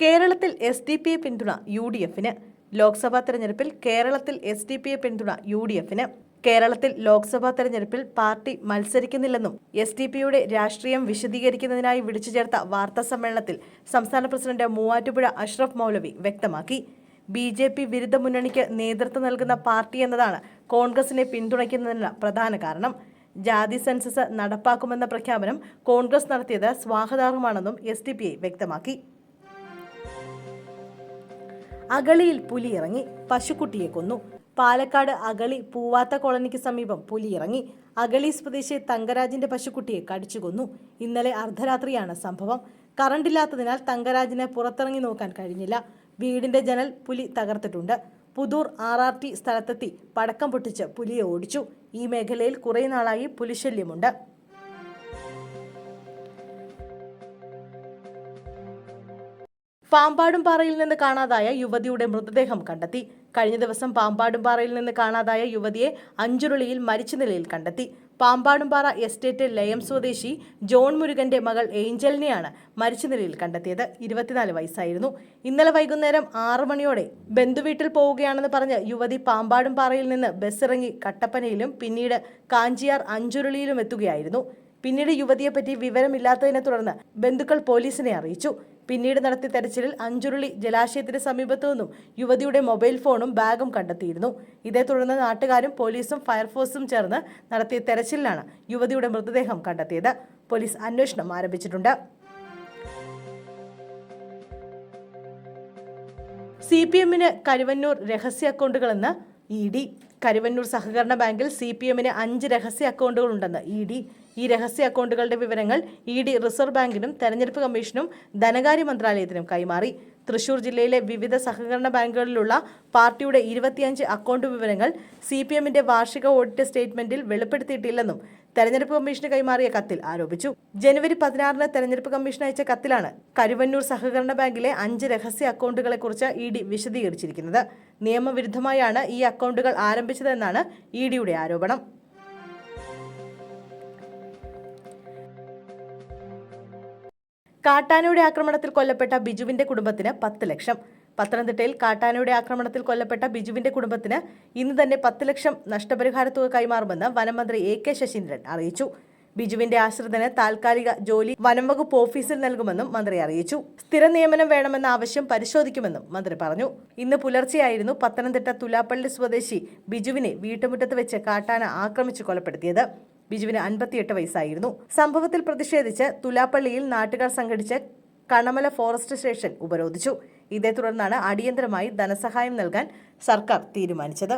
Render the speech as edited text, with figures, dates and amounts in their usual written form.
കേരളത്തിൽ SDP പിന്തുണ UDFിന്. ലോക്സഭാ തെരഞ്ഞെടുപ്പിൽ കേരളത്തിൽ SDP പിന്തുണ UDFിന്. കേരളത്തിൽ ലോക്സഭാ തെരഞ്ഞെടുപ്പിൽ പാർട്ടി മത്സരിക്കുന്നില്ലെന്നും SDP രാഷ്ട്രീയം വിശദീകരിക്കുന്നതിനായി വിളിച്ചു ചേർത്ത വാർത്താ സമ്മേളനത്തിൽ സംസ്ഥാന പ്രസിഡന്റ് മൂവാറ്റുപുഴ അഷ്റഫ് മൗലവി വ്യക്തമാക്കി. BJP വിരുദ്ധ മുന്നണിക്ക് നേതൃത്വം നൽകുന്ന പാർട്ടി എന്നതാണ് കോൺഗ്രസിനെ പിന്തുണയ്ക്കുന്നതിനുള്ള പ്രധാന കാരണം. ജാതി സെൻസസ് നടപ്പാക്കുമെന്ന പ്രഖ്യാപനം കോൺഗ്രസ് നടത്തിയത് സ്വാഗതാർഹമാണെന്നും SDP വ്യക്തമാക്കി. അഗളിയിൽ പുലിയിറങ്ങി, പശുക്കുട്ടിയെ കൊന്നു. പാലക്കാട് അഗളി പൂവാത്ത കോളനിക്ക് സമീപം പുലിയിറങ്ങി. അഗളി സ്വദേശി തങ്കരാജിന്റെ പശുക്കുട്ടിയെ കടിച്ചു കൊന്നു. ഇന്നലെ അർദ്ധരാത്രിയാണ് സംഭവം. കറണ്ടില്ലാത്തതിനാൽ തങ്കരാജിന് പുറത്തിറങ്ങി നോക്കാൻ കഴിഞ്ഞില്ല. വീടിന്റെ ജനൽ പുലി തകർത്തിട്ടുണ്ട്. പുതൂർ RRT സ്ഥലത്തെത്തി പടക്കം പൊട്ടിച്ച് പുലിയെ ഓടിച്ചു. ഈ മേഖലയിൽ കുറേ നാളായി പുലിശല്യമുണ്ട്. പാമ്പാടുംപാറയിൽ നിന്ന് കാണാതായ യുവതിയുടെ മൃതദേഹം കണ്ടെത്തി. കഴിഞ്ഞ ദിവസം പാമ്പാടുംപാറയിൽ നിന്ന് കാണാതായ യുവതിയെ അഞ്ചുരുളിയിൽ മരിച്ച നിലയിൽ കണ്ടെത്തി. പാമ്പാടുംപാറ എസ്റ്റേറ്റ് ലയം സ്വദേശി ജോൺ മുരുകന്റെ മകൾ ഏഞ്ചലിനെയാണ് മരിച്ച നിലയിൽ കണ്ടെത്തിയത്. 24 വയസ്സായിരുന്നു. ഇന്നലെ വൈകുന്നേരം 6 മണിയോടെ ബന്ധുവീട്ടിൽ പോവുകയാണെന്ന് പറഞ്ഞ് യുവതി പാമ്പാടുംപാറയിൽ നിന്ന് ബസ്സിറങ്ങി കട്ടപ്പനയിലും പിന്നീട് കാഞ്ചിയാർ അഞ്ചുരുളിയിലും എത്തുകയായിരുന്നു. പിന്നീട് യുവതിയെപ്പറ്റി വിവരമില്ലാത്തതിനെ തുടർന്ന് ബന്ധുക്കൾ പോലീസിനെ അറിയിച്ചു. പിന്നീട് നടത്തിയ തെരച്ചിലിൽ അഞ്ചുരുളി ജലാശയത്തിന് സമീപത്തു നിന്നും യുവതിയുടെ മൊബൈൽ ഫോണും ബാഗും കണ്ടെത്തിയിരുന്നു. ഇതേ തുടർന്ന് നാട്ടുകാരും പോലീസും ഫയർഫോഴ്സും ചേർന്ന് നടത്തിയ തെരച്ചിലിലാണ് യുവതിയുടെ മൃതദേഹം കണ്ടെത്തിയത്. പോലീസ് അന്വേഷണം ആരംഭിച്ചിട്ടുണ്ട്. CPMന് കരുവന്നൂർ രഹസ്യ അക്കൗണ്ടുകളെന്ന് ED. കരുവന്നൂർ സഹകരണ ബാങ്കിൽ CPMന് 5 രഹസ്യ അക്കൗണ്ടുകൾ ഉണ്ടെന്ന് ED. ഈ രഹസ്യ അക്കൗണ്ടുകളുടെ വിവരങ്ങൾ ED റിസർവ് ബാങ്കിനും തെരഞ്ഞെടുപ്പ് കമ്മീഷനും ധനകാര്യ മന്ത്രാലയത്തിനും കൈമാറി. തൃശൂർ ജില്ലയിലെ വിവിധ സഹകരണ ബാങ്കുകളിലുള്ള പാർട്ടിയുടെ 25 അക്കൗണ്ട് വിവരങ്ങൾ CPMന്റെ വാർഷിക ഓഡിറ്റ് സ്റ്റേറ്റ്മെന്റിൽ വെളിപ്പെടുത്തിയിട്ടില്ലെന്നും തെരഞ്ഞെടുപ്പ് കമ്മീഷന് കൈമാറിയ കത്തിൽ ആരോപിച്ചു. ജനുവരി 16-ന് തെരഞ്ഞെടുപ്പ് കമ്മീഷൻ അയച്ച കത്തിലാണ് കരുവന്നൂർ സഹകരണ ബാങ്കിലെ 5 രഹസ്യ അക്കൗണ്ടുകളെക്കുറിച്ച് ED വിശദീകരിച്ചിരിക്കുന്നത്. നിയമവിരുദ്ധമായാണ് ഈ അക്കൗണ്ടുകൾ ആരംഭിച്ചതെന്നാണ് EDയുടെ ആരോപണം. കാട്ടാനയുടെ ആക്രമണത്തിൽ കൊല്ലപ്പെട്ട ബിജുവിന്റെ കുടുംബത്തിന് 10 ലക്ഷം. പത്തനംതിട്ടയിൽ കാട്ടാനയുടെ ആക്രമണത്തിൽ കൊല്ലപ്പെട്ട ബിജുവിന്റെ കുടുംബത്തിന് ഇന്ന് തന്നെ 10 ലക്ഷം നഷ്ടപരിഹാര തുക കൈമാറുമെന്ന് വനമന്ത്രി AK ശശീന്ദ്രൻ അറിയിച്ചു. ബിജുവിന്റെ ആശ്രിതന് താൽക്കാലിക ജോലി വനംവകുപ്പ് ഓഫീസിൽ നൽകുമെന്നും മന്ത്രി അറിയിച്ചു. സ്ഥിര നിയമനം വേണമെന്ന ആവശ്യം പരിശോധിക്കുമെന്നും മന്ത്രി പറഞ്ഞു. ഇന്ന് പുലർച്ചെയായിരുന്നു പത്തനംതിട്ട തുലാപ്പള്ളി സ്വദേശി ബിജുവിനെ വീട്ടുമുറ്റത്ത് വെച്ച് കാട്ടാന ആക്രമിച്ചു കൊലപ്പെടുത്തിയത്. ബിജുവിന് 58 വയസ്സായിരുന്നു. സംഭവത്തിൽ പ്രതിഷേധിച്ച് തുലാപ്പള്ളിയിൽ നാട്ടുകാർ സംഘടിച്ച് കണമല ഫോറസ്റ്റ് സ്റ്റേഷൻ ഉപരോധിച്ചു. ഇതേ തുടർന്നാണ് അടിയന്തരമായി ധനസഹായം നൽകാൻ സർക്കാർ തീരുമാനിച്ചത്.